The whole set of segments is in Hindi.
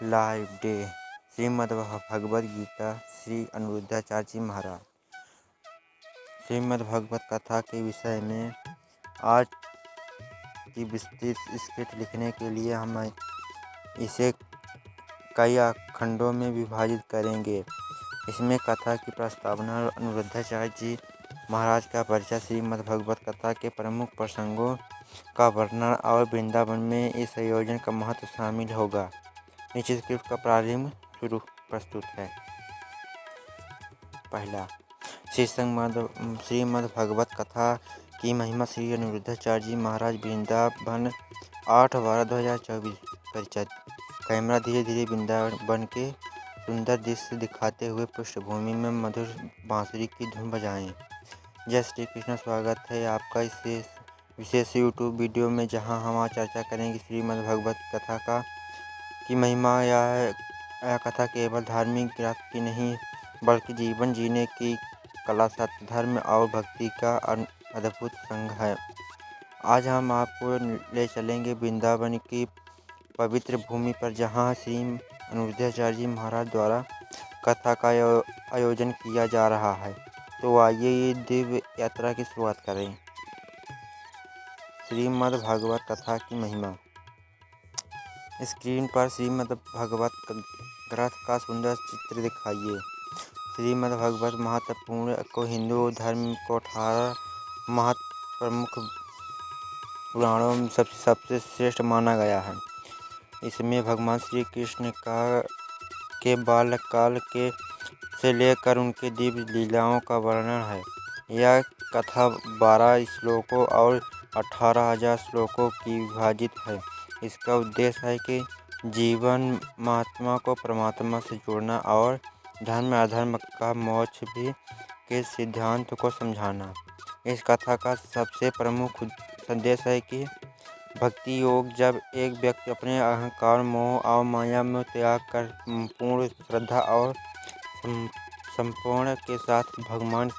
लाइव डे श्रीमद् भगवद गीता श्री अनिरुद्धाचार्य जी महाराज। श्रीमद् भगवत कथा के विषय में आज की विस्तृत स्क्रिप्ट लिखने के लिए हम इसे कई खंडों में विभाजित करेंगे। इसमें कथा की प्रस्तावना, अनिरुद्धाचार्य जी महाराज का परिचय, श्रीमद् भगवत कथा के प्रमुख प्रसंगों का वर्णन और वृंदावन में इस आयोजन का महत्व शामिल होगा। नीचे स्क्रिप्ट का प्रारंभ शुरू प्रस्तुत है। पहला, श्रीमद् भगवत कथा की महिमा। श्री अनिरुद्धाचार्य जी महाराज वृंदावन 8/12/2024। परिचय। कैमरा धीरे धीरे वृंदावन के सुंदर दृश्य दिखाते हुए पृष्ठभूमि में मधुर बांसुरी की धुन बजाएं। जय श्री कृष्ण। स्वागत है आपका इस विशेष यूट्यूब वीडियो में, जहां हम चर्चा करेंगे श्रीमद् भगवत कथा की महिमा। यह कथा केवल धार्मिक ग्रंथ की नहीं, बल्कि जीवन जीने की कला, सत्य, धर्म और भक्ति का अद्भुत संग है। आज हम आपको ले चलेंगे वृंदावन की पवित्र भूमि पर, जहां श्री अनिरुद्धाचार्य जी महाराज द्वारा कथा का आयोजन किया जा रहा है। तो आइए ये दिव्य यात्रा की शुरुआत करें। श्रीमद् भगवत कथा की महिमा। स्क्रीन पर श्रीमद् भगवत ग्रंथ का सुंदर चित्र दिखाइए। श्रीमद् भगवत महत्वपूर्ण को हिंदू धर्म को 18 प्रमुख पुराणों में सबसे श्रेष्ठ माना गया है। इसमें भगवान श्री कृष्ण के बाल्यकाल से लेकर उनके दिव्य लीलाओं का वर्णन है। यह कथा 12 श्लोकों और 18,000 श्लोकों की विभाजित है। इसका उद्देश्य है कि जीवन महात्मा को परमात्मा से जोड़ना और धर्म अधर्म का मोक्ष भी के सिद्धांत को समझाना। इस कथा का सबसे प्रमुख संदेश है कि भक्ति योग, जब एक व्यक्ति अपने अहंकार, मोह और माया में त्याग कर पूर्ण श्रद्धा और संपूर्ण के साथ भगवान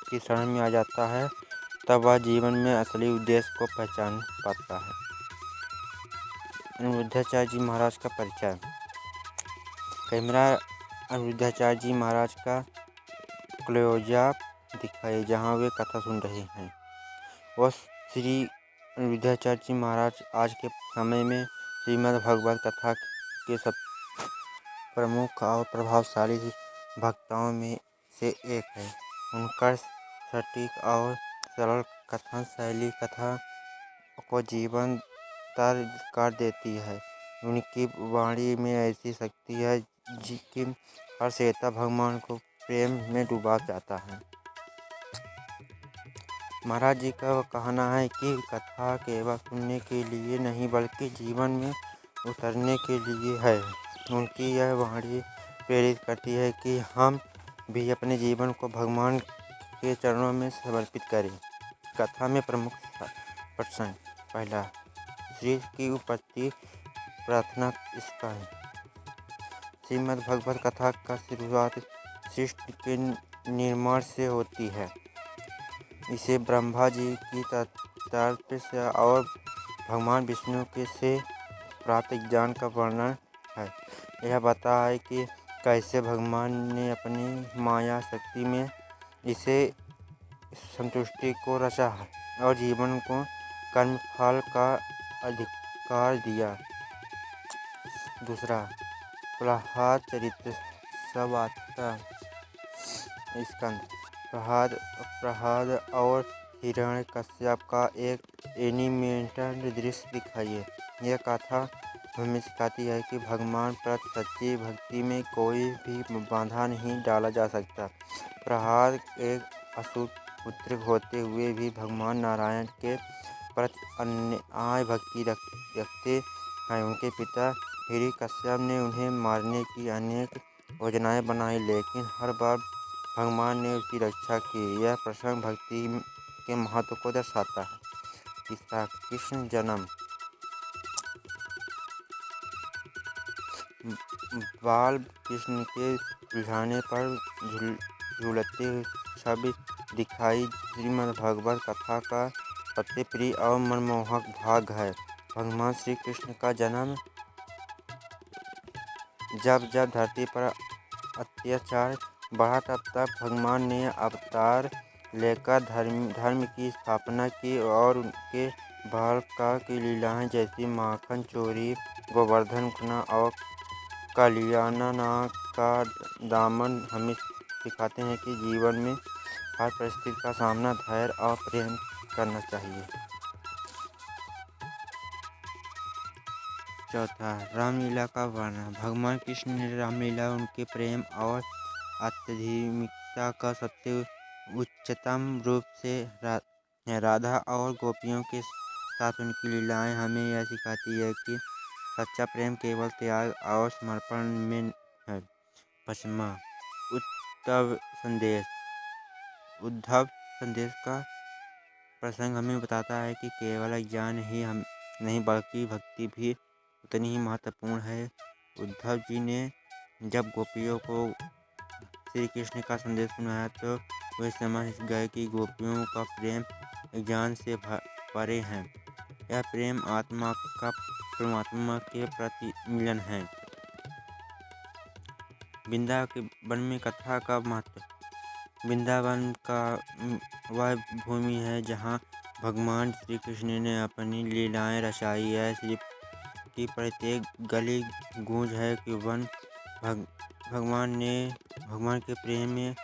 की शरण में आ जाता है, तब वह जीवन में असली उद्देश्य को पहचान पाता है। अनिरुद्धाचार्य जी महाराज का परिचय। कैमरा अनिरुद्धाचार्य जी महाराज का क्लोजअप दिखाइए, जहां वे कथा सुन रहे हैं। वह श्री अनिरुद्धाचार्य जी महाराज आज के समय में श्रीमद् भगवत कथा के सब प्रमुख और प्रभावशाली वक्ताओं में से एक है। उनका सटीक और सरल कथन शैली कथा को जीवन कर देती है। उनकी वाणी में ऐसी शक्ति है कि हर श्रोता भगवान को प्रेम में डूबा जाता है। महाराज जी का कहना है कि कथा केवल सुनने के लिए नहीं, बल्कि जीवन में उतरने के लिए है। उनकी यह वाणी प्रेरित करती है कि हम भी अपने जीवन को भगवान के चरणों में समर्पित करें। कथा में प्रमुख प्रसंग। पहला, श्री की उत्पत्ति प्रार्थना इसका है। श्रीमद् भगवत कथा का शुरुआत सृष्टि के निर्माण से होती है। इसे ब्रह्मा जी की तरफ से और भगवान विष्णु के से प्राप्त ज्ञान का वर्णन है। यह बताता है कि कैसे भगवान ने अपनी माया शक्ति में इसे संतुष्टि को रचा है और जीवन को कर्मफल का अधिकार दिया। दूसरा, प्रहलाद चरित्र सवाता स्कंद। प्रहलाद और हिरण्यकश्यप का एक एनिमेटेड दृश्य दिखाइए। यह कथा हमें सिखाती है कि भगवान प्रति सच्ची भक्ति में कोई भी बाधा नहीं डाला जा सकता। प्रहलाद एक असुर पुत्र होते हुए भी भगवान नारायण के प्रति अन्याय भक्ति रखते हैं। उनके पिता हिरण्यकश्यप ने उन्हें मारने की अनेक योजनाएं बनाई, लेकिन हर बार भगवान ने उसकी रक्षा की। यह प्रसंग भक्ति के महत्व को दर्शाता है। तीसरा, कृष्ण जन्म। बाल कृष्ण के रुझाने पर झूलते छवि दिखाई श्रीमद् भगवत कथा का सबसे प्रिय और मनमोहक भाग है। भगवान श्री कृष्ण का जन्म जब जब धरती पर अत्याचार बढ़ा तब भगवान ने अवतार लेकर धर्म की स्थापना की और उनके बालका की लीलाएं जैसी माखन चोरी, गोवर्धन खुना और कल्याणना का दामन हमें सिखाते हैं कि जीवन में हर परिस्थिति का सामना धैर्य और प्रेम करना चाहिए। चौथा, रामलीला का वर्णन। भगवान कृष्ण ने रामलीला उनके प्रेम और आध्यात्मिकता का सबसे उच्चतम रूप से है। राधा और गोपियों के साथ उनकी लीलाएं हमें यह सिखाती है कि सच्चा प्रेम केवल त्याग और समर्पण में है। पचमा, उद्धव संदेश का प्रसंग हमें बताता है कि केवल ज्ञान ही नहीं बल्कि भक्ति भी उतनी ही महत्वपूर्ण है। उद्धव जी ने जब गोपियों को श्री कृष्ण का संदेश सुनाया तो वे समझ गए कि गोपियों का प्रेम ज्ञान से परे है। यह प्रेम आत्मा का परमात्मा के प्रति मिलन है। वृंदावन में कथा का महत्व। वृंदावन का वह भूमि है जहाँ भगवान श्री कृष्ण ने अपनी लीलाएं रचाई है। श्री की प्रत्येक गली गूंज है कि भगवान के प्रेम में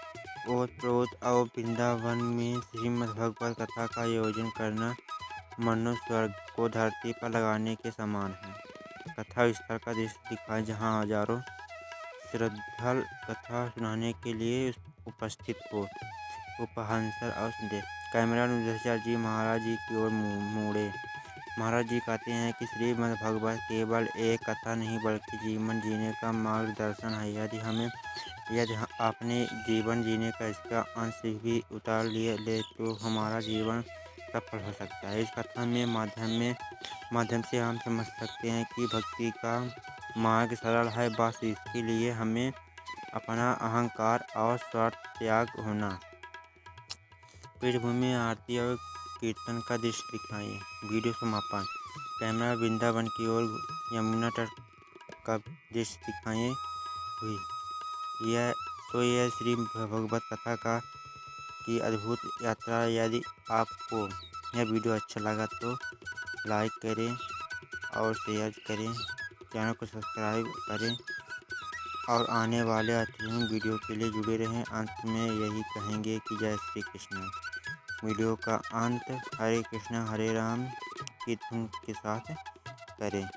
ओतप्रोत और वृंदावन में श्रीमद्भागवत कथा का आयोजन करना मनो स्वर्ग को धरती पर लगाने के समान है। कथा स्थल का दृश्य दिखाएं जहाँ हजारों श्रद्धालु कथा सुनने के लिए उपस्थित हो। उपहंसर और संदेश। कैमरा युधिष्ठिर जी महाराज जी की ओर मुड़े। महाराज जी कहते हैं कि श्रीमद्भागवत केवल एक कथा नहीं बल्कि जीवन जीने का मार्गदर्शन है। यदि आपने जीवन जीने का इसका अंश भी उतार ले तो हमारा जीवन सफल हो सकता है। इस कथा में माध्यम से हम समझ सकते हैं कि भक्ति का मार्ग सरल है, बस इसके लिए हमें अपना अहंकार और स्वार्थ त्याग होना। पृष्ठभूमि में आरती और कीर्तन का दृश्य दिखाइए। वीडियो समापन। कैमरा वृंदावन की ओर यमुना तट का दृश्य दिखाइए हुई। यह श्री भगवत कथा की अद्भुत यात्रा। यदि आपको यह वीडियो अच्छा लगा तो लाइक करें और शेयर करें, चैनल को सब्सक्राइब करें और आने वाले अतिरिक्त वीडियो के लिए जुड़े रहें। अंत में यही कहेंगे कि जय श्री कृष्ण। वीडियो का अंत हरे कृष्ण हरे राम की धुन के साथ करें।